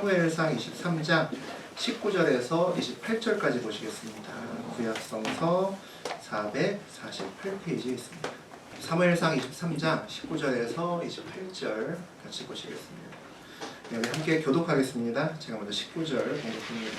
사무엘상 23장 19절에서 28절까지 보시겠습니다. 구약성서 448페이지에 있습니다. 사무엘상 23장 19절에서 28절 같이 보시겠습니다. 네, 우리 함께 교독하겠습니다. 제가 먼저 19절 공독합니다.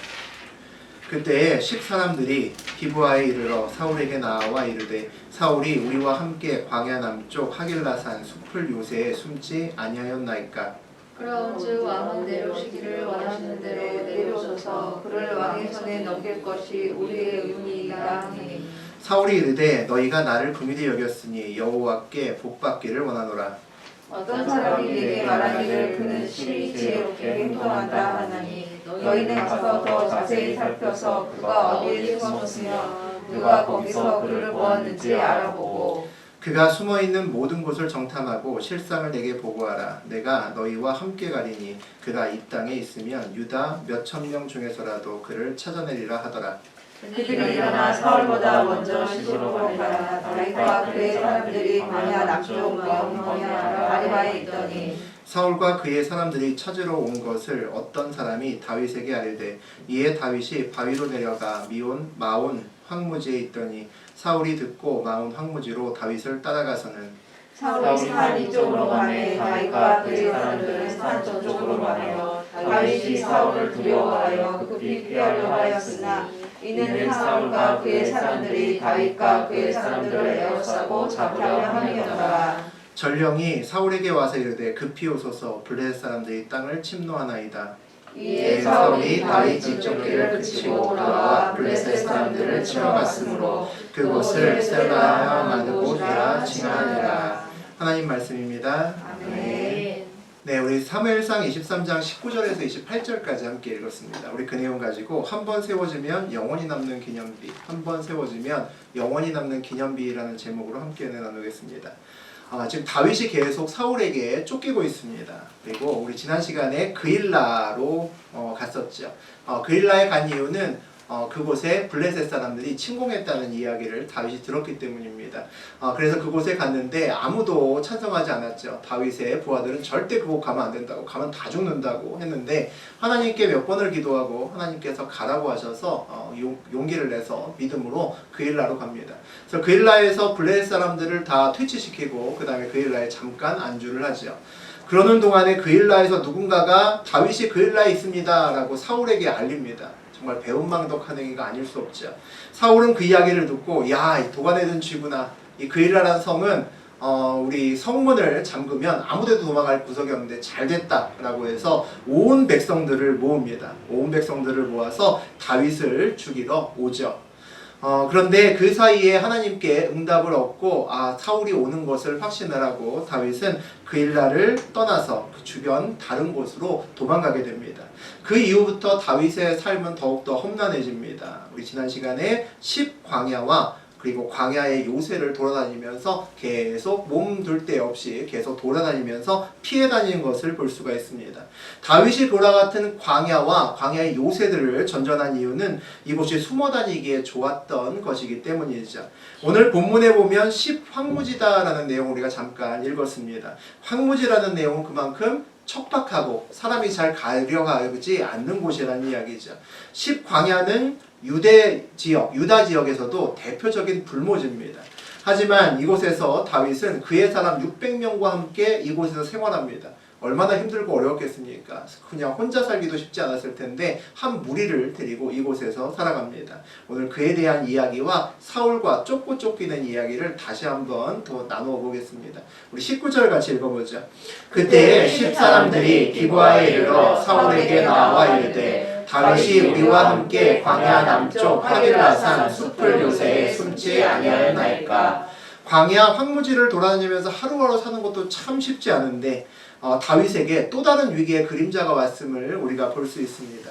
그때 10사람들이 기브아에 이르러 사울에게 나와 이르되 사울이 우리와 함께 광야 남쪽 하길라산 숲을 요새에 숨지 아니하였나이까. 그런즉 왕은 내려오시기를 원하시는 대로 내려오셔서 그를 왕의 손에 넘길 것이 우리의 의무이다 하니. 사울이 이르되 너희가 나를 긍휼히 여겼으니 여호와께 복받기를 원하노라. 어떤 사람이 내게 말하기를 그는 심히 지혜롭게 행동한다 하나니 너희는 가서 더 자세히 살펴서 그가 어디에 숨었으며 누가 거기서 그를 보았는지 알아보고 그가 숨어있는 모든 곳을 정탐하고 실상을 내게 보고하라. 내가 너희와 함께 가리니 그가 이 땅에 있으면 유다 몇천 명 중에서라도 그를 찾아내리라 하더라. 그들이 일어나 사울보다 먼저 시므로 가라. 다윗과 그의 사람들이 광야 남쪽 명호냐 아리바에 있더니 사울과 그의 사람들이 찾으러 온 것을 어떤 사람이 다윗에게 아뢰되 이에 다윗이 바위로 내려가 마온 황무지에 있더니 사울이 듣고 마온 황무지로 다윗을 따라가서는 사울이 산 이쪽으로 가매 다윗과 그의 사람들은 산 저쪽으로 가며 다윗이 사울을 두려워하여 급히 피하려 하였으나 이는 사울과 그의 사람들이 다윗과 그의 사람들을 에워싸고 잡으려 함이었더라. 전령이 사울에게 와서 이르되 급히 오소서 블레셋 사람들이 땅을 침노하나이다. 이에 사울이 다윗 뒷쫓기를 그치고 나와 블레셋 사람들을 치러갔으므로 그곳을 셀라하여 만들고 되라 칭하니라. 하나님 말씀입니다. 아멘. 네, 우리 사무엘상 23장 19절에서 28절까지 함께 읽었습니다. 우리 그 내용 가지고 한 번 세워지면 영원히 남는 기념비, 한 번 세워지면 영원히 남는 기념비라는 제목으로 함께 나누겠습니다. 지금 다윗이 계속 사울에게 쫓기고 있습니다. 그리고 우리 지난 시간에 그일라로 갔었죠. 그일라에 간 이유는 그곳에 블레셋 사람들이 침공했다는 이야기를 다윗이 들었기 때문입니다. 그래서 그곳에 갔는데 아무도 찬성하지 않았죠. 다윗의 부하들은 절대 그곳 가면 안 된다고, 가면 다 죽는다고 했는데 하나님께 몇 번을 기도하고 하나님께서 가라고 하셔서 용기를 내서 믿음으로 그일라로 갑니다. 그래서 그일라에서 블레셋 사람들을 다 퇴치시키고 그 다음에 그일라에 잠깐 안주를 하죠. 그러는 동안에 그일라에서 누군가가 다윗이 그일라에 있습니다 라고 사울에게 알립니다. 정말 배은망덕한 행위가 아닐 수 없죠. 사울은 그 이야기를 듣고 야, 도가내던 쥐구나. 이 그일라라는 성은 우리 성문을 잠그면 아무데도 도망갈 구석이 없는데 잘됐다 라고 해서 온 백성들을 모읍니다. 온 백성들을 모아서 다윗을 죽이러 오죠. 그런데 그 사이에 하나님께 응답을 얻고 사울이 오는 것을 확신을 하고 다윗은 그일라를 떠나서 그 주변 다른 곳으로 도망가게 됩니다. 그 이후부터 다윗의 삶은 더욱더 험난해집니다. 우리 지난 시간에 10광야와 그리고 광야의 요새를 돌아다니면서 계속 몸둘 데 없이 계속 돌아다니면서 피해 다니는 것을 볼 수가 있습니다. 다윗이 돌아갔던 광야와 광야의 요새들을 전전한 이유는 이곳이 숨어 다니기에 좋았던 것이기 때문이죠. 오늘 본문에 보면 10황무지다라는 내용을 우리가 잠깐 읽었습니다. 황무지라는 내용은 그만큼 척박하고 사람이 잘 가려가지 않는 곳이라는 이야기죠. 10광야는 유다 지역에서도 대표적인 불모지입니다. 하지만 이곳에서 다윗은 그의 사람 600명과 함께 이곳에서 생활합니다. 얼마나 힘들고 어려웠겠습니까? 그냥 혼자 살기도 쉽지 않았을 텐데 한 무리를 데리고 이곳에서 살아갑니다. 오늘 그에 대한 이야기와 사울과 쫓고 쫓기는 이야기를 다시 한번 더 나누어 보겠습니다. 우리 19절 같이 읽어보죠. 그때 10사람들이 기브아에 이르러 사울에게 나와 이르되 다윗이 우리와 함께 광야 남쪽 하길라산 숲을 요새에 숨지 아니하였나이까. 광야 황무지를 돌아다니면서 하루하루 사는 것도 참 쉽지 않은데 다윗에게 또 다른 위기의 그림자가 왔음을 우리가 볼 수 있습니다.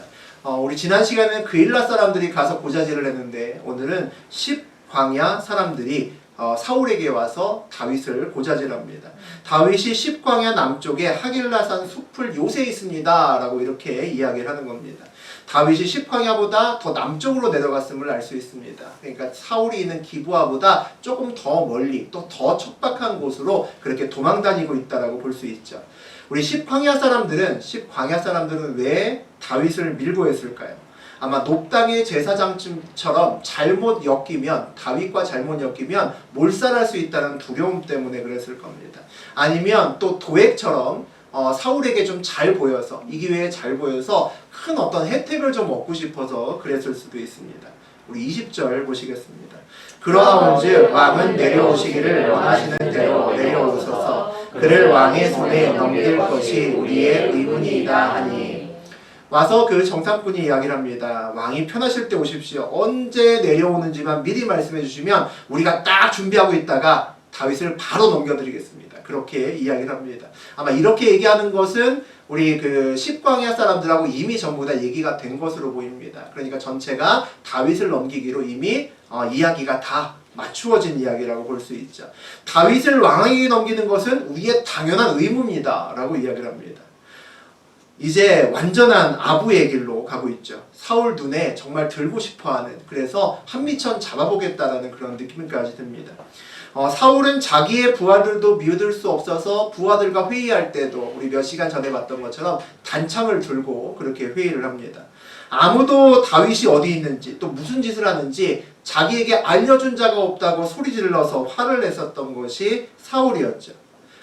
우리 지난 시간에는 그일라 사람들이 가서 고자질을 했는데 오늘은 10광야 사람들이 사울에게 와서 다윗을 고자질합니다. 다윗이 10광야 남쪽에 하길라산 숲을 요새에 있습니다 라고 이렇게 이야기를 하는 겁니다. 다윗이 10광야보다 더 남쪽으로 내려갔음을 알 수 있습니다. 그러니까 사울이 있는 기브아보다 조금 더 멀리 또 더 척박한 곳으로 그렇게 도망다니고 있다라고 볼 수 있죠. 우리 10광야 사람들은 왜 다윗을 밀고 했을까요? 아마 높당의 제사장처럼 잘못 엮이면, 다윗과 잘못 엮이면 몰살할 수 있다는 두려움 때문에 그랬을 겁니다. 아니면 또 도액처럼 사울에게 좀 잘 보여서, 이 기회에 잘 보여서 큰 어떤 혜택을 좀 얻고 싶어서 그랬을 수도 있습니다. 우리 20절 보시겠습니다. 그러나온즉 왕은 내려오시기를 원하시는 대로 내려오소서. 그를 왕의 손에 넘길 것이 우리의 의문이다 하니. 와서 그 정상분이 이야기를 합니다. 왕이 편하실 때 오십시오. 언제 내려오는지만 미리 말씀해 주시면 우리가 딱 준비하고 있다가 다윗을 바로 넘겨드리겠습니다. 그렇게 이야기를 합니다. 아마 이렇게 얘기하는 것은 우리 그 10광야 사람들하고 이미 전부 다 얘기가 된 것으로 보입니다. 그러니까 전체가 다윗을 넘기기로 이미 이야기가 다 맞추어진 이야기라고 볼 수 있죠. 다윗을 왕에게 넘기는 것은 우리의 당연한 의무입니다. 라고 이야기를 합니다. 이제 완전한 아부의 길로 가고 있죠. 사울 눈에 정말 들고 싶어하는, 그래서 한미천 잡아보겠다라는 그런 느낌까지 듭니다. 사울은 자기의 부하들도 믿을 수 없어서 부하들과 회의할 때도 우리 몇 시간 전에 봤던 것처럼 단창을 들고 그렇게 회의를 합니다. 아무도 다윗이 어디 있는지 또 무슨 짓을 하는지 자기에게 알려준 자가 없다고 소리 질러서 화를 냈었던 것이 사울이었죠.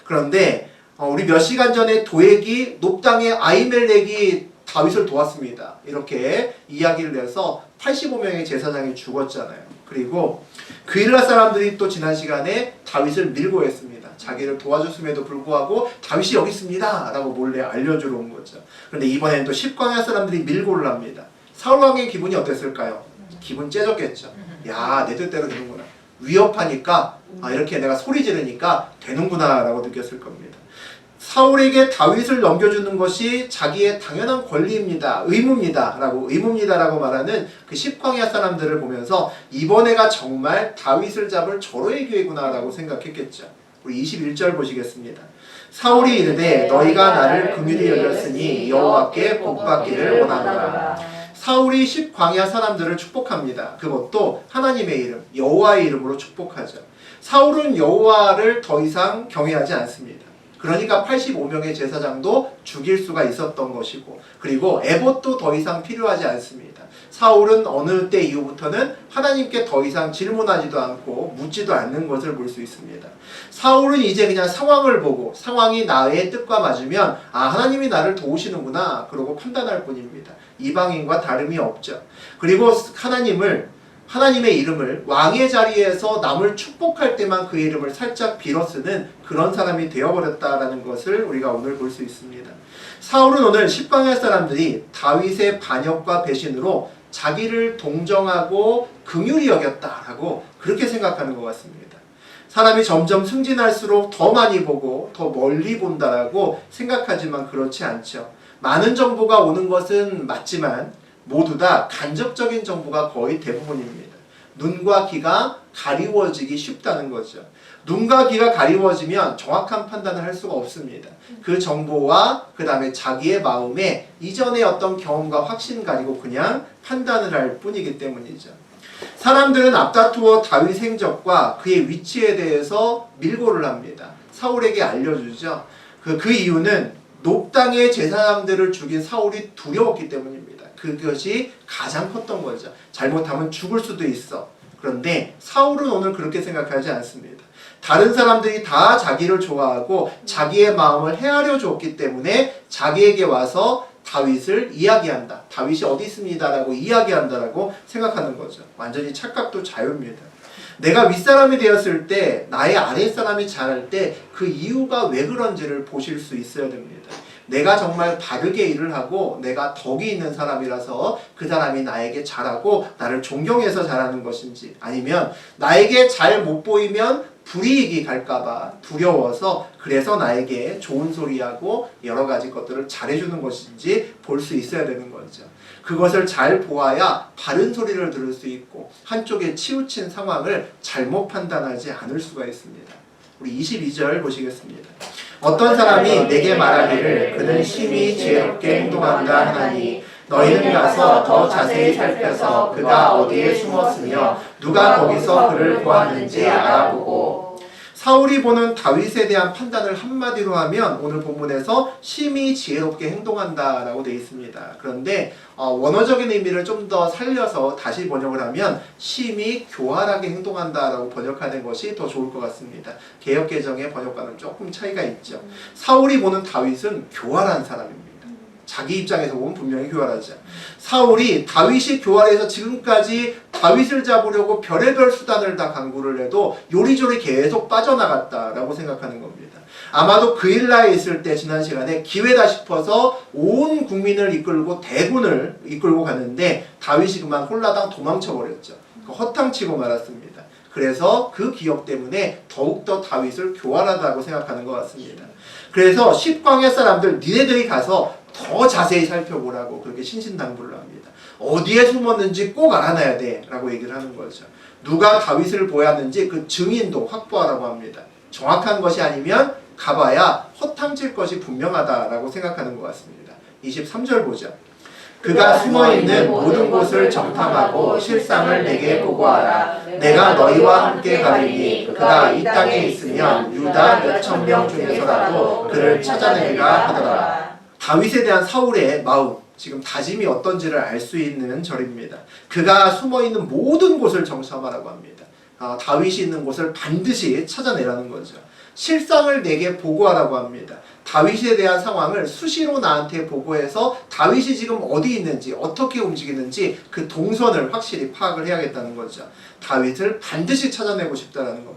그런데 우리 몇 시간 전에 도액이 높당의 아히멜렉이 다윗을 도왔습니다. 이렇게 이야기를 해서 85명의 제사장이 죽었잖아요. 그리고 그일라 사람들이 또 지난 시간에 다윗을 밀고 했습니다. 자기를 도와줬음에도 불구하고 다윗이 여기 있습니다 라고 몰래 알려주러 온 거죠. 그런데 이번에는 또 10광야 사람들이 밀고를 합니다. 사울왕의 기분이 어땠을까요? 기분 째졌겠죠. 야, 내 뜻대로 되는구나. 위협하니까 이렇게 내가 소리 지르니까 되는구나 라고 느꼈을 겁니다. 사울에게 다윗을 넘겨주는 것이 자기의 당연한 권리입니다. 의무입니다. 라고 말하는 그 10광야 사람들을 보면서 이번에가 정말 다윗을 잡을 절호의 기회구나 라고 생각했겠죠. 우리 21절 보시겠습니다. 사울이 이르되 너희가 나를 긍휼히 여겼으니 여호와께 복받기를 원하노라. 사울이 10광야 사람들을 축복합니다. 그것도 하나님의 이름, 여호와의 이름으로 축복하죠. 사울은 여호와를 더 이상 경외하지 않습니다. 그러니까 85명의 제사장도 죽일 수가 있었던 것이고, 그리고 에봇도 더 이상 필요하지 않습니다. 사울은 어느 때 이후부터는 하나님께 더 이상 질문하지도 않고 묻지도 않는 것을 볼 수 있습니다. 사울은 이제 그냥 상황을 보고 상황이 나의 뜻과 맞으면 하나님이 나를 도우시는구나 그러고 판단할 뿐입니다. 이방인과 다름이 없죠. 그리고 하나님의 이름을 왕의 자리에서 남을 축복할 때만 그 이름을 살짝 빌어 쓰는 그런 사람이 되어버렸다라는 것을 우리가 오늘 볼 수 있습니다. 사울은 오늘 10광야 사람들이 다윗의 반역과 배신으로 자기를 동정하고 긍휼히 여겼다라고 그렇게 생각하는 것 같습니다. 사람이 점점 승진할수록 더 많이 보고 더 멀리 본다라고 생각하지만 그렇지 않죠. 많은 정보가 오는 것은 맞지만 모두 다 간접적인 정보가 거의 대부분입니다. 눈과 귀가 가리워지기 쉽다는 거죠. 눈과 귀가 가리워지면 정확한 판단을 할 수가 없습니다. 그 정보와 그 다음에 자기의 마음에 이전의 어떤 경험과 확신 가지고 그냥 판단을 할 뿐이기 때문이죠. 사람들은 앞다투어 다윗 행적과 그의 위치에 대해서 밀고를 합니다. 사울에게 알려주죠. 그 이유는 높당의 제사장들을 죽인 사울이 두려웠기 때문입니다. 그것이 가장 컸던 거죠. 잘못하면 죽을 수도 있어. 그런데 사울은 오늘 그렇게 생각하지 않습니다. 다른 사람들이 다 자기를 좋아하고 자기의 마음을 헤아려 줬기 때문에 자기에게 와서 다윗을 이야기한다. 다윗이 어디 있습니다 라고 이야기한다라고 생각하는 거죠. 완전히 착각도 자유입니다. 내가 윗사람이 되었을 때 나의 아랫사람이 잘할 때 그 이유가 왜 그런지를 보실 수 있어야 됩니다. 내가 정말 바르게 일을 하고 내가 덕이 있는 사람이라서 그 사람이 나에게 잘하고 나를 존경해서 잘하는 것인지, 아니면 나에게 잘 못 보이면 불이익이 갈까봐 두려워서 그래서 나에게 좋은 소리하고 여러 가지 것들을 잘해주는 것인지 볼 수 있어야 되는 거죠. 그것을 잘 보아야 바른 소리를 들을 수 있고 한쪽에 치우친 상황을 잘못 판단하지 않을 수가 있습니다. 우리 22절 보시겠습니다. 어떤 사람이 내게 말하기를 그는 심히 지혜롭게 행동한다 하나니 너희는 가서 더 자세히 살펴서 그가 어디에 숨었으며 누가 거기서 그를 보았는지 알아보고. 사울이 보는 다윗에 대한 판단을 한마디로 하면 오늘 본문에서 심히 지혜롭게 행동한다라고 되어 있습니다. 그런데 원어적인 의미를 좀 더 살려서 다시 번역을 하면 심히 교활하게 행동한다라고 번역하는 것이 더 좋을 것 같습니다. 개역개정의 번역과는 조금 차이가 있죠. 사울이 보는 다윗은 교활한 사람입니다. 자기 입장에서 보면 분명히 교활하죠. 사울이 다윗이 교활해서 지금까지 다윗을 잡으려고 별의별 수단을 다 강구를 해도 요리조리 계속 빠져나갔다라고 생각하는 겁니다. 아마도 그일라에 있을 때 지난 시간에 기회다 싶어서 온 국민을 이끌고 대군을 이끌고 갔는데 다윗이 그만 홀라당 도망쳐버렸죠. 허탕치고 말았습니다. 그래서 그 기억 때문에 더욱더 다윗을 교활하다고 생각하는 것 같습니다. 그래서 십광야 사람들 니네들이 가서 더 자세히 살펴보라고 그렇게 신신당부를 합니다. 어디에 숨었는지 꼭 알아놔야 돼 라고 얘기를 하는 거죠. 누가 다윗을 보았는지 그 증인도 확보하라고 합니다. 정확한 것이 아니면 가봐야 허탕칠 것이 분명하다라고 생각하는 것 같습니다. 23절 보죠. 그가 숨어있는 모든 곳을 정탐하고 실상을 내게 보고하라. 내가 너희와 함께 가리니 그가 이 땅에 있으면 유다 몇천 명 중에서라도 그를 찾아내리라 하더라. 다윗에 대한 사울의 마음, 지금 다짐이 어떤지를 알 수 있는 절입니다. 그가 숨어있는 모든 곳을 정탐하라고 합니다. 다윗이 있는 곳을 반드시 찾아내라는 거죠. 실상을 내게 보고하라고 합니다. 다윗에 대한 상황을 수시로 나한테 보고해서 다윗이 지금 어디 있는지 어떻게 움직이는지 그 동선을 확실히 파악을 해야겠다는 거죠. 다윗을 반드시 찾아내고 싶다는 겁니다.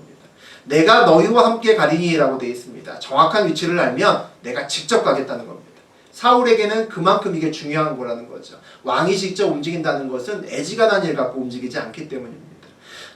내가 너희와 함께 가리니 라고 되어 있습니다. 정확한 위치를 알면 내가 직접 가겠다는 겁니다. 사울에게는 그만큼 이게 중요한 거라는 거죠. 왕이 직접 움직인다는 것은 애지간한 일 갖고 움직이지 않기 때문입니다.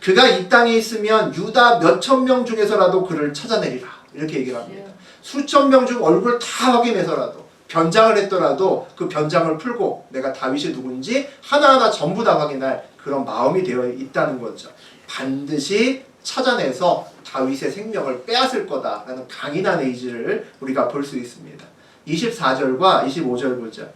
그가 이 땅에 있으면 유다 몇천 명 중에서라도 그를 찾아내리라 이렇게 얘기를 합니다. 수천 명 중 얼굴 다 확인해서라도 변장을 했더라도 그 변장을 풀고 내가 다윗이 누군지 하나하나 전부 다 확인할 그런 마음이 되어 있다는 거죠. 반드시 찾아내서 다윗의 생명을 빼앗을 거다라는 강인한 의지를 우리가 볼 수 있습니다. 24절과 25절 보죠.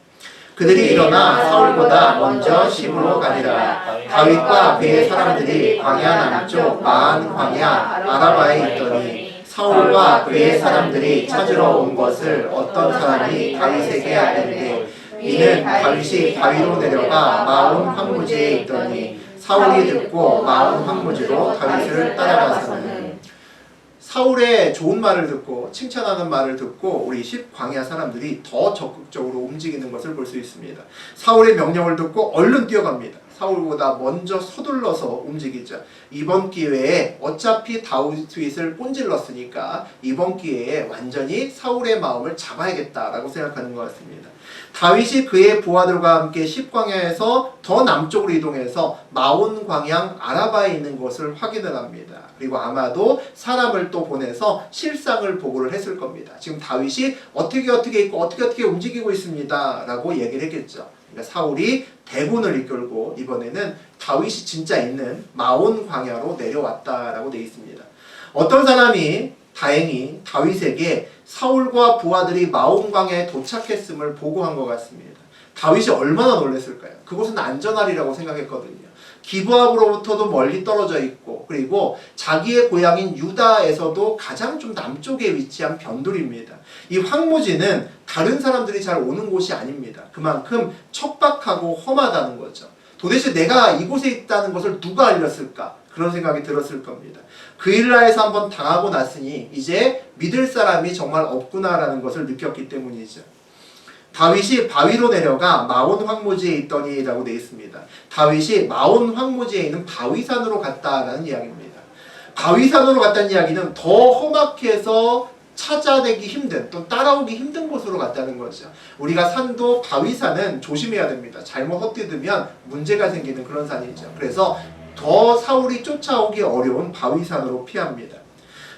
그들이 일어나 사울보다 먼저 시므로 가니라. 다윗과 그의 사람들이 광야 남쪽 마한 광야 아라바에 있더니 사울과 그의 사람들이 찾으러 온 것을 어떤 사람이 다윗에게 알렸는데 이는 다윗이 바위로 내려가 마온 황무지에 있더니 사울이 듣고 마온 황무지로 다윗을 따라가서는 사울의 좋은 말을 듣고 칭찬하는 말을 듣고 우리 십광야 사람들이 더 적극적으로 움직이는 것을 볼 수 있습니다. 사울의 명령을 듣고 얼른 뛰어갑니다. 사울보다 먼저 서둘러서 움직이죠. 이번 기회에 어차피 다윗을 꼰질렀으니까 이번 기회에 완전히 사울의 마음을 잡아야겠다라고 생각하는 것 같습니다. 다윗이 그의 부하들과 함께 십광야에서 더 남쪽으로 이동해서 마온 광양 아라바에 있는 것을 확인을 합니다. 그리고 아마도 사람을 또 보내서 실상을 보고를 했을 겁니다. 지금 다윗이 어떻게 있고 어떻게 움직이고 있습니다 라고 얘기를 했겠죠. 그러니까 사울이 대군을 이끌고 이번에는 다윗이 진짜 있는 마온 광야로 내려왔다라고 되어 있습니다. 어떤 사람이 다행히 다윗에게 사울과 부하들이 마온 광야에 도착했음을 보고한 것 같습니다. 다윗이 얼마나 놀랐을까요? 그곳은 안전하리라고 생각했거든요. 기브압으로부터도 멀리 떨어져 있고 그리고 자기의 고향인 유다에서도 가장 좀 남쪽에 위치한 변두리입니다. 이 황무지는 다른 사람들이 잘 오는 곳이 아닙니다. 그만큼 척박하고 험하다는 거죠. 도대체 내가 이곳에 있다는 것을 누가 알렸을까? 그런 생각이 들었을 겁니다. 그일라에서 한번 당하고 났으니 이제 믿을 사람이 정말 없구나라는 것을 느꼈기 때문이죠. 다윗이 바위로 내려가 마온 황무지에 있더니 라고 되어 있습니다. 다윗이 마온 황무지에 있는 바위산으로 갔다라는 이야기입니다. 바위산으로 갔다는 이야기는 더 험악해서 찾아내기 힘든 또 따라오기 힘든 곳으로 갔다는 거죠. 우리가 산도 바위산은 조심해야 됩니다. 잘못 헛디디면 문제가 생기는 그런 산이죠. 그래서 더 사울이 쫓아오기 어려운 바위산으로 피합니다.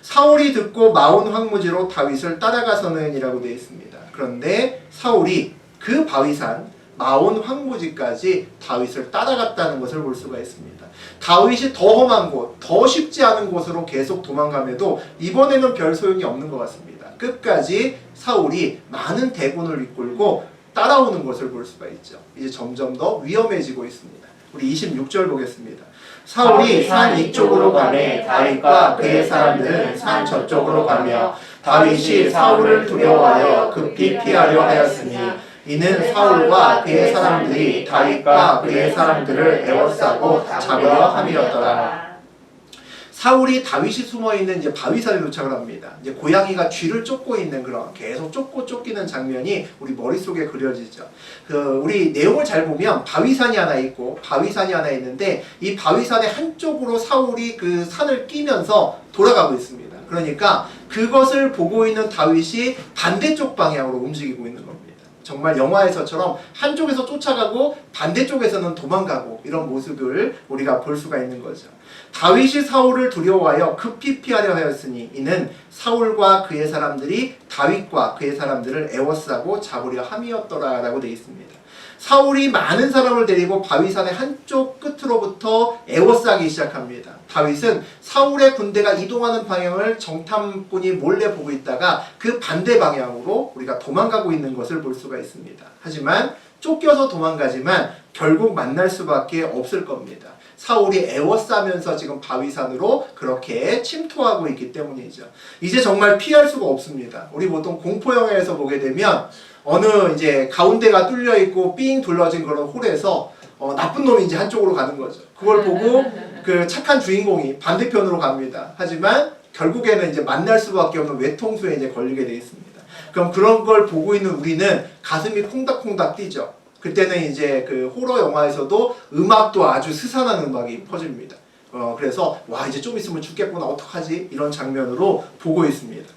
사울이 듣고 마온 황무지로 다윗을 따라가서는 이라고 되어 있습니다. 그런데 사울이 그 바위산 마온 황무지까지 다윗을 따라갔다는 것을 볼 수가 있습니다. 다윗이 더 험한 곳, 더 쉽지 않은 곳으로 계속 도망감에도 이번에는 별 소용이 없는 것 같습니다. 끝까지 사울이 많은 대군을 이끌고 따라오는 것을 볼 수가 있죠. 이제 점점 더 위험해지고 있습니다. 우리 26절 보겠습니다. 사울이 산 이쪽으로 가매 다윗과 그의 사람들은 산 저쪽으로 가며 다윗이 사울을 두려워하여 급히 피하려 하였으니 이는 사울과 그의 사람들이 다윗과 그의 사람들을 에워싸고 잡으려 함이었더라. 사울이 다윗이 숨어있는 이제 바위산에 도착을 합니다. 이제 고양이가 쥐를 쫓고 있는 그런 계속 쫓기는 장면이 우리 머릿속에 그려지죠. 우리 내용을 잘 보면 바위산이 하나 있고 바위산이 하나 있는데 이 바위산의 한쪽으로 사울이 그 산을 끼면서 돌아가고 있습니다. 그러니까 그것을 보고 있는 다윗이 반대쪽 방향으로 움직이고 있는 겁니다. 정말 영화에서처럼 한쪽에서 쫓아가고 반대쪽에서는 도망가고 이런 모습을 우리가 볼 수가 있는 거죠. 다윗이 사울을 두려워하여 급히 피하려 하였으니 이는 사울과 그의 사람들이 다윗과 그의 사람들을 에워싸고 잡으려 함이었더라 라고 되어 있습니다. 사울이 많은 사람을 데리고 바위산의 한쪽 끝으로부터 에워싸기 시작합니다. 다윗은 사울의 군대가 이동하는 방향을 정탐꾼이 몰래 보고 있다가 그 반대 방향으로 우리가 도망가고 있는 것을 볼 수가 있습니다. 하지만 쫓겨서 도망가지만 결국 만날 수밖에 없을 겁니다. 사울이 에워싸면서 지금 바위산으로 그렇게 침투하고 있기 때문이죠. 이제 정말 피할 수가 없습니다. 우리 보통 공포영화에서 보게 되면 어느 이제 가운데가 뚫려 있고 삥 둘러진 그런 홀에서 나쁜 놈이 이제 한쪽으로 가는 거죠. 그걸 보고 그 착한 주인공이 반대편으로 갑니다. 하지만 결국에는 이제 만날 수밖에 없는 외통수에 이제 걸리게 돼 있습니다. 그럼 그런 걸 보고 있는 우리는 가슴이 콩닥콩닥 뛰죠. 그때는 이제 그 호러 영화에서도 음악도 아주 스산한 음악이 퍼집니다. 그래서 와 이제 좀 있으면 죽겠구나 어떡하지 이런 장면으로 보고 있습니다.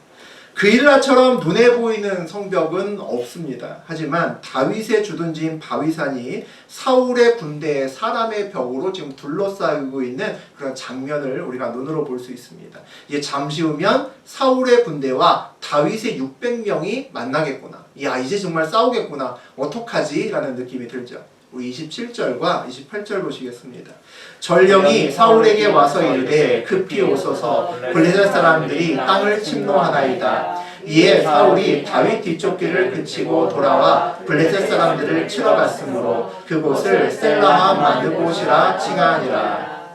그일라처럼 눈에 보이는 성벽은 없습니다. 하지만 다윗의 주둔지인 바위산이 사울의 군대의 사람의 벽으로 지금 둘러싸이고 있는 그런 장면을 우리가 눈으로 볼 수 있습니다. 이제 잠시 후면 사울의 군대와 다윗의 600명이 만나겠구나. 야 이제 정말 싸우겠구나. 어떡하지? 라는 느낌이 들죠. 우리 27절과 28절 보시겠습니다. 전령이 사울에게 와서 이르되 급히 오소서 블레셋 사람들이 땅을 침노하나이다. 이에 사울이 다윗 뒤쪽 길을 그치고 돌아와 블레셋 사람들을 치러 갔으므로 그곳을 셀라하 마느곳이라 칭하니라.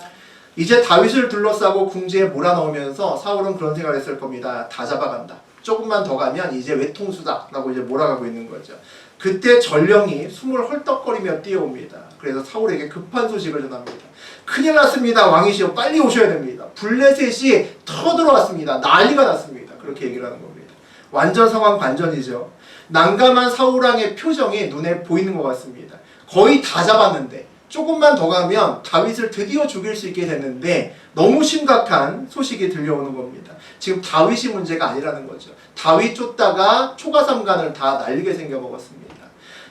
이제 다윗을 둘러싸고 궁지에 몰아넣으면서 사울은 그런 생각을 했을 겁니다. 다 잡아간다. 조금만 더 가면 이제 외통수다 라고 이제 몰아가고 있는 거죠. 그때 전령이 숨을 헐떡거리며 뛰어옵니다. 그래서 사울에게 급한 소식을 전합니다. 큰일 났습니다. 왕이시여 빨리 오셔야 됩니다. 블레셋이 터들어왔습니다. 난리가 났습니다. 그렇게 얘기를 하는 겁니다. 완전 상황 반전이죠. 난감한 사울왕의 표정이 눈에 보이는 것 같습니다. 거의 다 잡았는데 조금만 더 가면 다윗을 드디어 죽일 수 있게 됐는데 너무 심각한 소식이 들려오는 겁니다. 지금 다윗이 문제가 아니라는 거죠. 다윗 쫓다가 초가삼간을 다 날리게 생겨먹었습니다.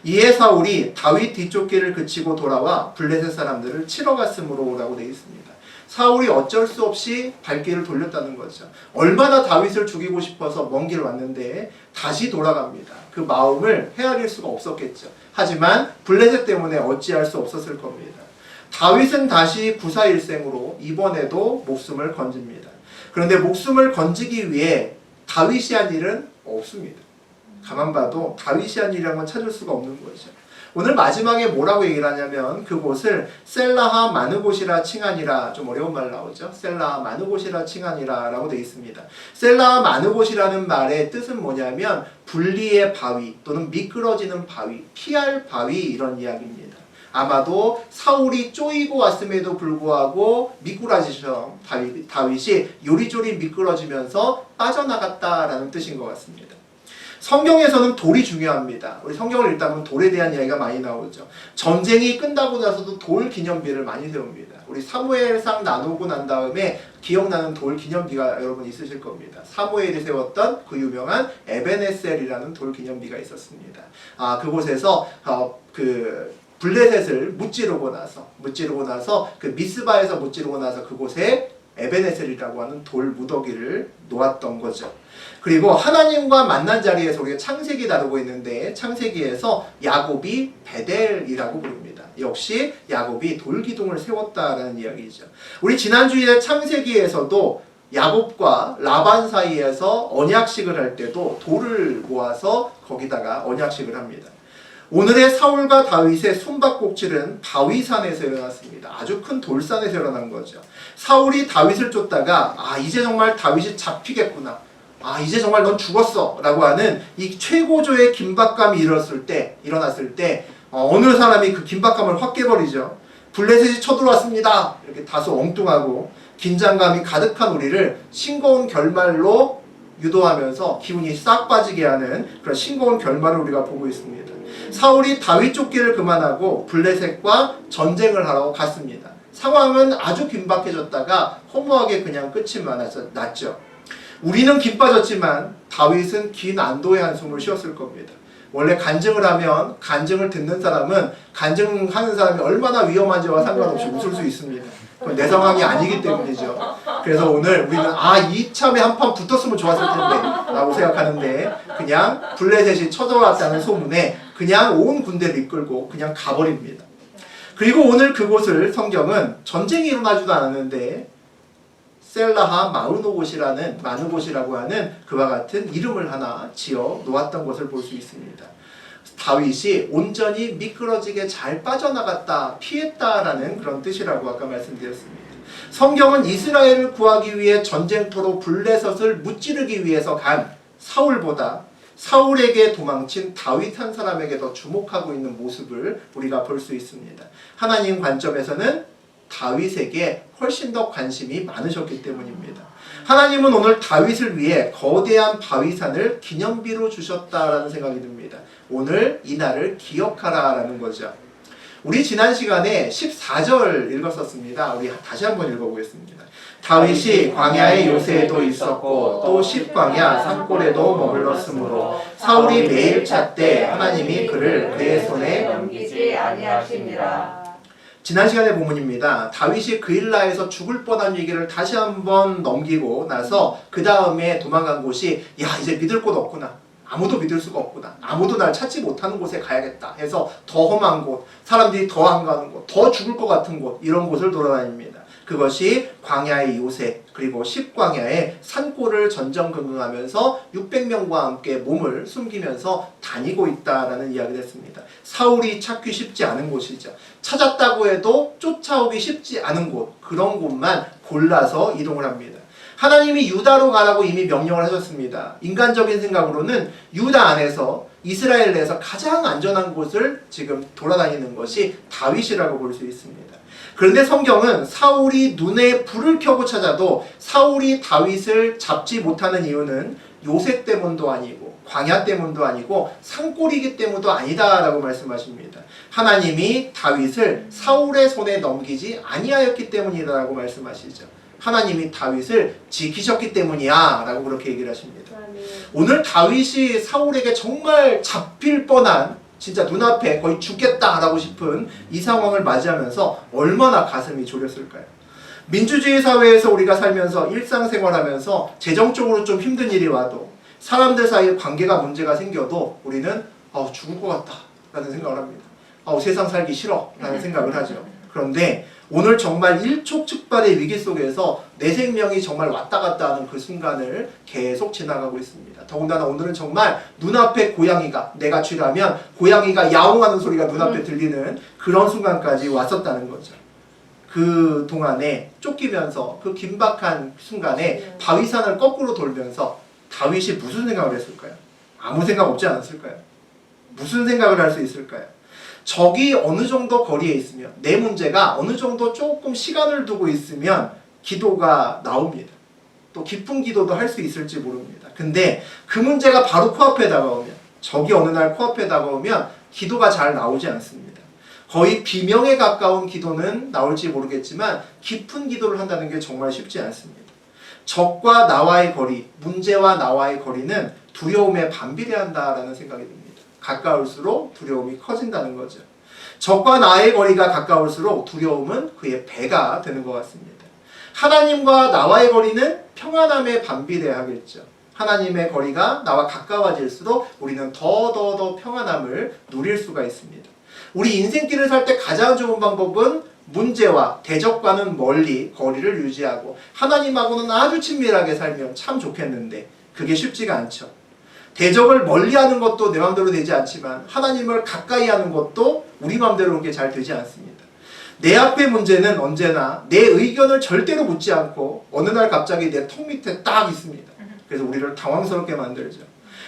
이에 사울이 다윗 뒤쪽 길을 그치고 돌아와 블레셋 사람들을 치러 갔으므로 라고 되어 있습니다. 사울이 어쩔 수 없이 발길을 돌렸다는 거죠. 얼마나 다윗을 죽이고 싶어서 먼 길 왔는데 다시 돌아갑니다. 그 마음을 헤아릴 수가 없었겠죠. 하지만 블레셋 때문에 어찌할 수 없었을 겁니다. 다윗은 다시 구사일생으로 이번에도 목숨을 건집니다. 그런데 목숨을 건지기 위해 다윗이 한 일은 없습니다. 가만 봐도 다윗이 한 일이란 건 찾을 수가 없는 거죠. 오늘 마지막에 뭐라고 얘기를 하냐면 그곳을 셀라하 마느곳이라 칭하니라. 좀 어려운 말 나오죠. 셀라하 마느곳이라 칭하니라 라고 되어 있습니다. 셀라하 마느곳이라는 말의 뜻은 뭐냐면 분리의 바위 또는 미끄러지는 바위, 피할 바위 이런 이야기입니다. 아마도 사울이 쪼이고 왔음에도 불구하고 미꾸라지처럼 다윗이 요리조리 미끄러지면서 빠져나갔다라는 뜻인 것 같습니다. 성경에서는 돌이 중요합니다. 우리 성경을 읽다 보면 돌에 대한 이야기가 많이 나오죠. 전쟁이 끝나고 나서도 돌 기념비를 많이 세웁니다. 우리 사무엘상 나누고 난 다음에 기억나는 돌 기념비가 여러분 있으실 겁니다. 사무엘이 세웠던 그 유명한 에벤에셀이라는 돌 기념비가 있었습니다. 그곳에서 블레셋을 무찌르고 나서 그 미스바에서 무찌르고 나서 그곳에 에벤에셀이라고 하는 돌 무더기를 놓았던 거죠. 그리고 하나님과 만난 자리에서 우리가 창세기 다루고 있는데 창세기에서 야곱이 베델이라고 부릅니다. 역시 야곱이 돌기둥을 세웠다라는 이야기죠. 우리 지난주에 창세기에서도 야곱과 라반 사이에서 언약식을 할 때도 돌을 모아서 거기다가 언약식을 합니다. 오늘의 사울과 다윗의 숨바꼭질은 바위산에서 일어났습니다. 아주 큰 돌산에서 일어난 거죠. 사울이 다윗을 쫓다가 이제 정말 다윗이 잡히겠구나. 이제 정말 넌 죽었어 라고 하는 이 최고조의 긴박감이 일어났을 때 어느 사람이 그 긴박감을 확 깨버리죠. 블레셋이 쳐들어왔습니다. 이렇게 다소 엉뚱하고 긴장감이 가득한 우리를 싱거운 결말로 유도하면서 기운이 싹 빠지게 하는 그런 싱거운 결말을 우리가 보고 있습니다. 사울이 다윗 쫓기를 그만하고 블레셋과 전쟁을 하러 갔습니다. 상황은 아주 긴박해졌다가 허무하게 그냥 끝이 났죠. 우리는 긴 빠졌지만 다윗은 긴 안도의 한숨을 쉬었을 겁니다. 원래 간증을 하면 간증을 듣는 사람은 간증하는 사람이 얼마나 위험한지와 상관없이 웃을 수 있습니다. 그건 내 상황이 아니기 때문이죠. 그래서 오늘 우리는 이참에 한판 붙었으면 좋았을 텐데 라고 생각하는데 그냥 블레셋이 쳐들어왔다는 소문에 그냥 온 군대를 이끌고 그냥 가버립니다. 그리고 오늘 그곳을 성경은 전쟁이 일어나지도 않았는데 셀라하 마누곳이라고 하는 그와 같은 이름을 하나 지어 놓았던 것을 볼 수 있습니다. 다윗이 온전히 미끄러지게 잘 빠져나갔다, 피했다라는 그런 뜻이라고 아까 말씀드렸습니다. 성경은 이스라엘을 구하기 위해 전쟁터로 블레셋을 무찌르기 위해서 간 사울보다 사울에게 도망친 다윗 한 사람에게 더 주목하고 있는 모습을 우리가 볼 수 있습니다. 하나님 관점에서는 다윗에게 훨씬 더 관심이 많으셨기 때문입니다. 하나님은 오늘 다윗을 위해 거대한 바위산을 기념비로 주셨다라는 생각이 듭니다. 오늘 이 날을 기억하라라는 거죠. 우리 지난 시간에 14절 읽었었습니다. 우리 다시 한번 읽어보겠습니다. 다윗이 광야의 요새에도 있었고 또 십광야 산골에도 머물렀으므로 사울이 매일 찾되 하나님이 그를 그의 손에 넘기지 아니하십니다. 지난 시간의 본문입니다. 다윗이 그일라에서 죽을 뻔한 위기를 다시 한번 넘기고 나서 그 다음에 도망간 곳이 이제 믿을 곳 없구나. 아무도 믿을 수가 없구나. 아무도 날 찾지 못하는 곳에 가야겠다 해서 더 험한 곳, 사람들이 더 안 가는 곳, 더 죽을 것 같은 곳 이런 곳을 돌아다닙니다. 그것이 광야의 요새 그리고 십광야의 산골을 전전긍긍하면서 600명과 함께 몸을 숨기면서 다니고 있다라는 이야기를 했습니다. 사울이 찾기 쉽지 않은 곳이죠. 찾았다고 해도 쫓아오기 쉽지 않은 곳, 그런 곳만 골라서 이동을 합니다. 하나님이 유다로 가라고 이미 명령을 하셨습니다. 인간적인 생각으로는 유다 안에서 이스라엘 내에서 가장 안전한 곳을 지금 돌아다니는 것이 다윗이라고 볼 수 있습니다. 그런데 성경은 사울이 눈에 불을 켜고 찾아도 사울이 다윗을 잡지 못하는 이유는 요새 때문도 아니고 광야 때문도 아니고 산골이기 때문도 아니다라고 말씀하십니다. 하나님이 다윗을 사울의 손에 넘기지 아니하였기 때문이다라고 말씀하시죠. 하나님이 다윗을 지키셨기 때문이야 라고 그렇게 얘기를 하십니다. 오늘 다윗이 사울에게 정말 잡힐 뻔한 진짜 눈앞에 거의 죽겠다라고 싶은 이 상황을 맞이하면서 얼마나 가슴이 졸였을까요? 민주주의 사회에서 우리가 살면서 일상생활하면서 재정적으로 좀 힘든 일이 와도 사람들 사이에 관계가 문제가 생겨도 우리는 죽을 것 같다 라는 생각을 합니다. 세상 살기 싫어 라는 생각을 하죠. 그런데 오늘 정말 일촉즉발의 위기 속에서 내 생명이 정말 왔다 갔다 하는 그 순간을 계속 지나가고 있습니다. 더군다나 오늘은 정말 눈앞에 고양이가, 내가 쥐라면 고양이가 야옹하는 소리가 눈앞에 들리는 그런 순간까지 왔었다는 거죠. 그 동안에 쫓기면서 그 긴박한 순간에 바위산을 거꾸로 돌면서 다윗이 무슨 생각을 했을까요? 아무 생각 없지 않았을까요? 무슨 생각을 할 수 있을까요? 적이 어느 정도 거리에 있으면, 내 문제가 어느 정도 조금 시간을 두고 있으면 기도가 나옵니다. 또 깊은 기도도 할 수 있을지 모릅니다. 근데 그 문제가 바로 코앞에 다가오면, 적이 어느 날 코앞에 다가오면 기도가 잘 나오지 않습니다. 거의 비명에 가까운 기도는 나올지 모르겠지만 깊은 기도를 한다는 게 정말 쉽지 않습니다. 적과 나와의 거리, 문제와 나와의 거리는 두려움에 반비례한다라는 생각이 듭니다. 가까울수록 두려움이 커진다는 거죠. 적과 나의 거리가 가까울수록 두려움은 그의 배가 되는 것 같습니다. 하나님과 나와의 거리는 평안함에 반비례하겠죠. 하나님의 거리가 나와 가까워질수록 우리는 더 평안함을 누릴 수가 있습니다. 우리 인생길을 살 때 가장 좋은 방법은 문제와 대적과는 멀리 거리를 유지하고 하나님하고는 아주 친밀하게 살면 참 좋겠는데 그게 쉽지가 않죠. 대적을 멀리하는 것도 내 마음대로 되지 않지만 하나님을 가까이 하는 것도 우리 마음대로 그렇게 잘 되지 않습니다. 내 앞의 문제는 언제나 내 의견을 절대로 묻지 않고 어느 날 갑자기 내 턱 밑에 딱 있습니다. 그래서 우리를 당황스럽게 만들죠.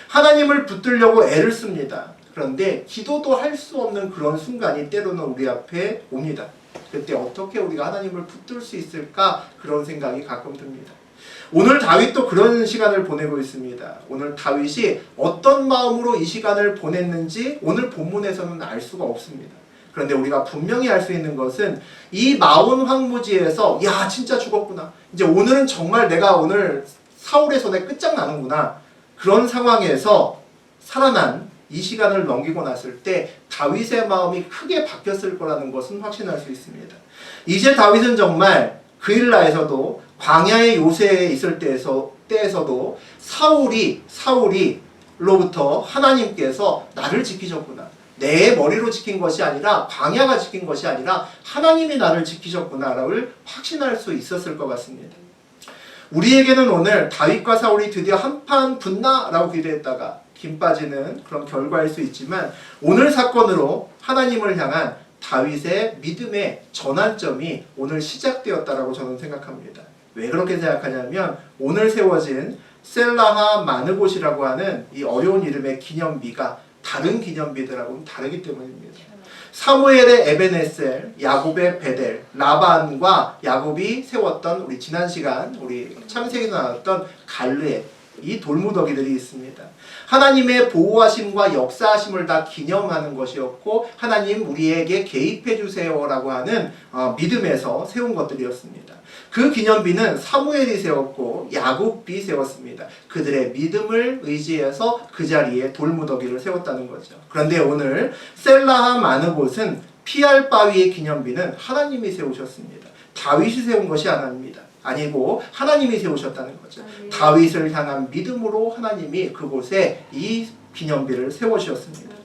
하나님을 붙들려고 애를 씁니다. 그런데 기도도 할 수 없는 그런 순간이 때로는 우리 앞에 옵니다. 그때 어떻게 우리가 하나님을 붙들 수 있을까? 그런 생각이 가끔 듭니다. 오늘 다윗도 그런 시간을 보내고 있습니다. 오늘 다윗이 어떤 마음으로 이 시간을 보냈는지 오늘 본문에서는 알 수가 없습니다. 그런데 우리가 분명히 알 수 있는 것은 이 마온 황무지에서 야 진짜 죽었구나. 이제 오늘은 정말 내가 오늘 사울의 손에 끝장나는구나. 그런 상황에서 살아난 이 시간을 넘기고 났을 때 다윗의 마음이 크게 바뀌었을 거라는 것은 확신할 수 있습니다. 이제 다윗은 정말 그일라에서도 광야의 요새에 있을 때에서도 사울이로부터 하나님께서 나를 지키셨구나. 내 머리로 지킨 것이 아니라 광야가 지킨 것이 아니라 하나님이 나를 지키셨구나를 확신할 수 있었을 것 같습니다. 우리에게는 오늘 다윗과 사울이 드디어 한판 붙나라고 기대했다가 김 빠지는 그런 결과일 수 있지만 오늘 사건으로 하나님을 향한 다윗의 믿음의 전환점이 오늘 시작되었다라고 저는 생각합니다. 왜 그렇게 생각하냐면 오늘 세워진 셀라하 마느봇이라고 하는 이 어려운 이름의 기념비가 다른 기념비들하고는 다르기 때문입니다. 사무엘의 에벤에셀, 야곱의 베델, 라반과 야곱이 세웠던 우리 지난 시간 우리 창세기에 나왔던 갈르에 이 돌무더기들이 있습니다. 하나님의 보호하심과 역사하심을 다 기념하는 것이었고 하나님 우리에게 개입해 주세요라고 하는 믿음에서 세운 것들이었습니다. 그 기념비는 사무엘이 세웠고 야곱이 세웠습니다. 그들의 믿음을 의지해서 그 자리에 돌무더기를 세웠다는 거죠. 그런데 오늘 셀라하 마느봇은 피알 바위의 기념비는 하나님이 세우셨습니다. 다윗이 세운 것이 아니고 하나님이 세우셨다는 거죠. 다윗을 향한 믿음으로 하나님이 그곳에 이 기념비를 세우셨습니다.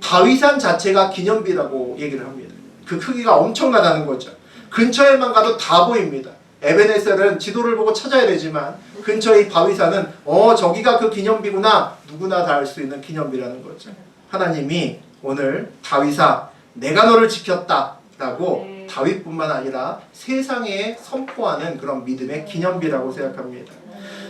다윗산 자체가 기념비라고 얘기를 합니다. 그 크기가 엄청나다는 거죠. 근처에만 가도 다 보입니다. 에벤에셀은 지도를 보고 찾아야 되지만 근처의 바위산은 저기가 그 기념비구나 누구나 다 알 수 있는 기념비라는 거죠. 하나님이 오늘 다윗아 내가 너를 지켰다 라고 다윗뿐만 아니라 세상에 선포하는 그런 믿음의 기념비라고 생각합니다.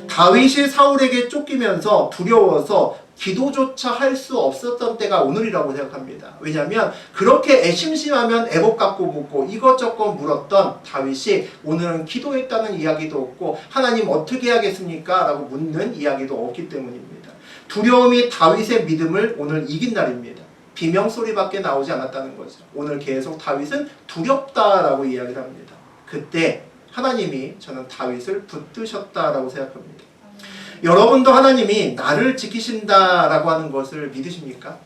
다윗이 사울에게 쫓기면서 두려워서 기도조차 할 수 없었던 때가 오늘이라고 생각합니다. 왜냐하면 그렇게 애심심하면 애복 갖고 묻고 이것저것 물었던 다윗이 오늘은 기도했다는 이야기도 없고 하나님 어떻게 하겠습니까? 라고 묻는 이야기도 없기 때문입니다. 두려움이 다윗의 믿음을 오늘 이긴 날입니다. 비명소리밖에 나오지 않았다는 거죠. 오늘 계속 다윗은 두렵다라고 이야기를 합니다. 그때 하나님이 저는 다윗을 붙드셨다라고 생각합니다. 여러분도 하나님이 나를 지키신다라고 하는 것을 믿으십니까?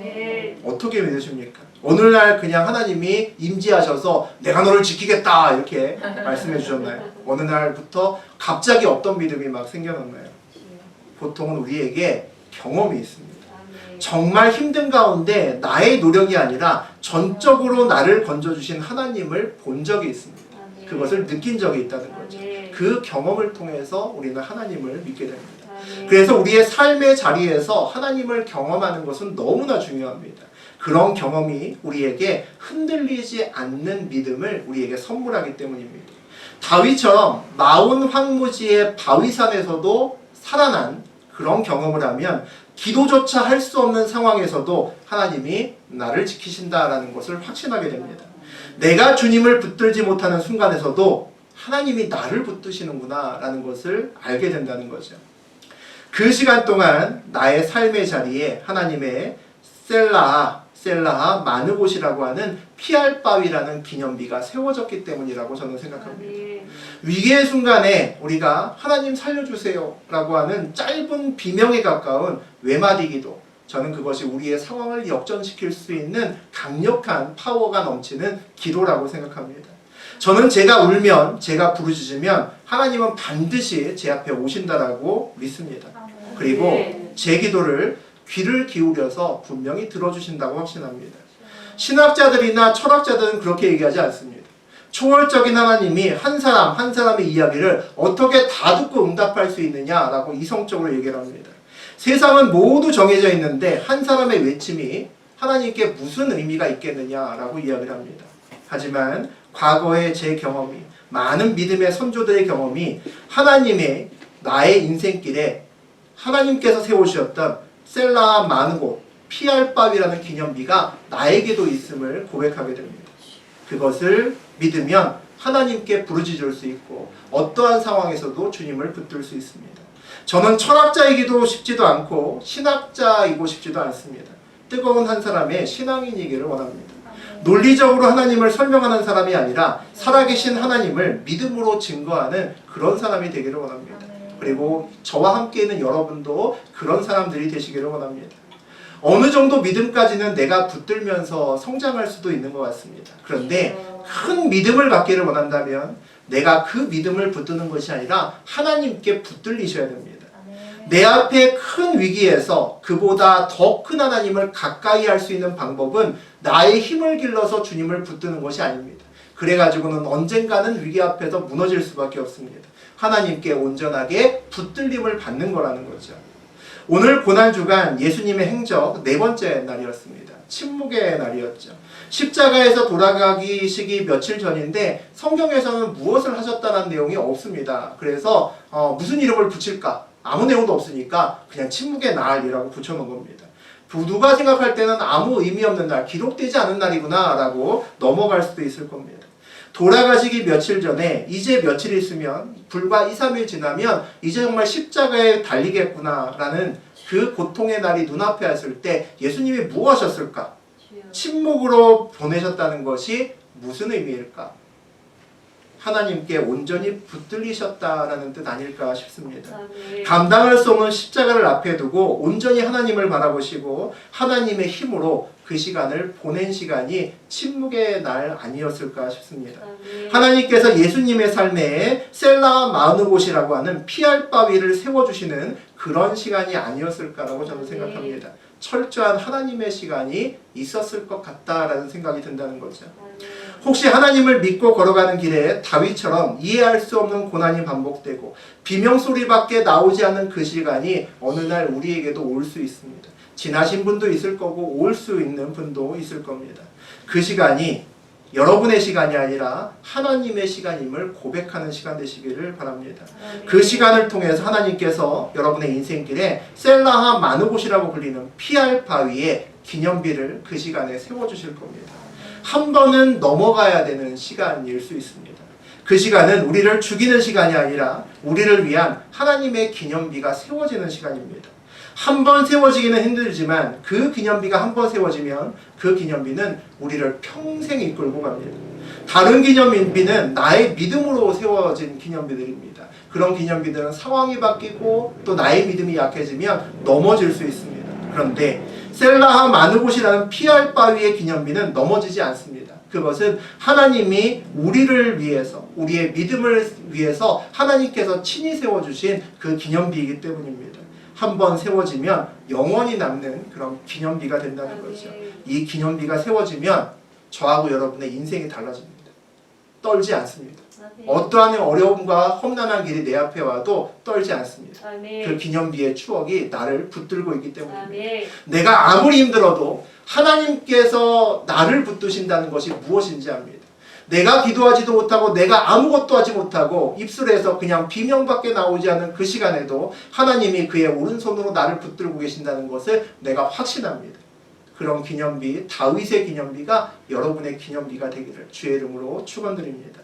네. 어떻게 믿으십니까? 오늘날 그냥 하나님이 임재하셔서 내가 너를 지키겠다 이렇게 말씀해 주셨나요? 어느 날부터 갑자기 어떤 믿음이 막 생겨났나요? 보통은 우리에게 경험이 있습니다. 정말 힘든 가운데 나의 노력이 아니라 전적으로 나를 건져주신 하나님을 본 적이 있습니다. 그것을 느낀 적이 있다는 거죠. 그 경험을 통해서 우리는 하나님을 믿게 됩니다. 그래서 우리의 삶의 자리에서 하나님을 경험하는 것은 너무나 중요합니다. 그런 경험이 우리에게 흔들리지 않는 믿음을 우리에게 선물하기 때문입니다. 다윗처럼 마온 황무지의 바위산에서도 살아난 그런 경험을 하면 기도조차 할 수 없는 상황에서도 하나님이 나를 지키신다라는 것을 확신하게 됩니다. 내가 주님을 붙들지 못하는 순간에서도 하나님이 나를 붙드시는구나 라는 것을 알게 된다는 거죠. 그 시간 동안 나의 삶의 자리에 하나님의 셀라하 마느봇이라고 하는 피알바위라는 기념비가 세워졌기 때문이라고 저는 생각합니다. 위기의 순간에 우리가 하나님 살려주세요 라고 하는 짧은 비명에 가까운 외마디 기도, 저는 그것이 우리의 상황을 역전시킬 수 있는 강력한 파워가 넘치는 기도라고 생각합니다. 저는 제가 울면, 제가 부르짖으면 하나님은 반드시 제 앞에 오신다라고 믿습니다. 그리고 제 기도를 귀를 기울여서 분명히 들어주신다고 확신합니다. 신학자들이나 철학자들은 그렇게 얘기하지 않습니다. 초월적인 하나님이 한 사람 한 사람의 이야기를 어떻게 다 듣고 응답할 수 있느냐라고 이성적으로 얘기를 합니다. 세상은 모두 정해져 있는데 한 사람의 외침이 하나님께 무슨 의미가 있겠느냐라고 이야기를 합니다. 하지만 과거의 제 경험이, 많은 믿음의 선조들의 경험이 하나님의 나의 인생길에 하나님께서 세우셨던 셀라 마누고 피알밥이라는 기념비가 나에게도 있음을 고백하게 됩니다. 그것을 믿으면 하나님께 부르짖을 수 있고 어떠한 상황에서도 주님을 붙들 수 있습니다. 저는 철학자이기도 싶지도 않고 신학자이고 싶지도 않습니다. 뜨거운 한 사람의 신앙인이기를 원합니다. 논리적으로 하나님을 설명하는 사람이 아니라 살아계신 하나님을 믿음으로 증거하는 그런 사람이 되기를 원합니다. 그리고 저와 함께 있는 여러분도 그런 사람들이 되시기를 원합니다. 어느 정도 믿음까지는 내가 붙들면서 성장할 수도 있는 것 같습니다. 그런데 큰 믿음을 갖기를 원한다면 내가 그 믿음을 붙드는 것이 아니라 하나님께 붙들리셔야 됩니다. 내 앞에 큰 위기에서 그보다 더 큰 하나님을 가까이 할 수 있는 방법은 나의 힘을 길러서 주님을 붙드는 것이 아닙니다. 그래가지고는 언젠가는 위기 앞에서 무너질 수밖에 없습니다. 하나님께 온전하게 붙들림을 받는 거라는 거죠. 오늘 고난주간 예수님의 행적 4번째 날이었습니다. 침묵의 날이었죠. 십자가에서 돌아가기 시기 며칠 전인데 성경에서는 무엇을 하셨다는 내용이 없습니다. 그래서 무슨 이름을 붙일까? 아무 내용도 없으니까 그냥 침묵의 날이라고 붙여놓은 겁니다. 누가 생각할 때는 아무 의미 없는 날, 기록되지 않은 날이구나 라고 넘어갈 수도 있을 겁니다. 돌아가시기 며칠 전에 이제 며칠 있으면 불과 2, 3일 지나면 이제 정말 십자가에 달리겠구나 라는 그 고통의 날이 눈앞에 왔을 때 예수님이 뭐 하셨을까? 침묵으로 보내셨다는 것이 무슨 의미일까? 하나님께 온전히 붙들리셨다라는 뜻 아닐까 싶습니다. 감당할 수 없는 십자가를 앞에 두고 온전히 하나님을 바라보시고 하나님의 힘으로 그 시간을 보낸 시간이 침묵의 날 아니었을까 싶습니다. 하나님께서 예수님의 삶에 셀라 마누곳이라고 하는 피할 바위를 세워주시는 그런 시간이 아니었을까라고 저는 생각합니다. 철저한 하나님의 시간이 있었을 것 같다라는 생각이 든다는 거죠. 혹시 하나님을 믿고 걸어가는 길에 다윗처럼 이해할 수 없는 고난이 반복되고 비명소리밖에 나오지 않는 그 시간이 어느 날 우리에게도 올 수 있습니다. 지나신 분도 있을 거고 올 수 있는 분도 있을 겁니다. 그 시간이 여러분의 시간이 아니라 하나님의 시간임을 고백하는 시간 되시기를 바랍니다. 그 시간을 통해서 하나님께서 여러분의 인생길에 셀라하 마누곳이라고 불리는 피할 바위의 기념비를 그 시간에 세워주실 겁니다. 한 번은 넘어가야 되는 시간일 수 있습니다. 그 시간은 우리를 죽이는 시간이 아니라 우리를 위한 하나님의 기념비가 세워지는 시간입니다. 한 번 세워지기는 힘들지만 그 기념비가 한 번 세워지면 그 기념비는 우리를 평생 이끌고 갑니다. 다른 기념비는 나의 믿음으로 세워진 기념비들입니다. 그런 기념비들은 상황이 바뀌고 또 나의 믿음이 약해지면 넘어질 수 있습니다. 그런데 셀라하 마누곳이라는 피할 바위의 기념비는 넘어지지 않습니다. 그것은 하나님이 우리를 위해서, 우리의 믿음을 위해서 하나님께서 친히 세워주신 그 기념비이기 때문입니다. 한번 세워지면 영원히 남는 그런 기념비가 된다는 거죠. 이 기념비가 세워지면 저하고 여러분의 인생이 달라집니다. 떨지 않습니다. 어떠한 어려움과 험난한 길이 내 앞에 와도 떨지 않습니다. 그 기념비의 추억이 나를 붙들고 있기 때문입니다. 내가 아무리 힘들어도 하나님께서 나를 붙드신다는 것이 무엇인지 압니다. 내가 기도하지도 못하고 내가 아무것도 하지 못하고 입술에서 그냥 비명밖에 나오지 않는 그 시간에도 하나님이 그의 오른손으로 나를 붙들고 계신다는 것을 내가 확신합니다. 그런 기념비, 다윗의 기념비가 여러분의 기념비가 되기를 주의 이름으로 축원드립니다.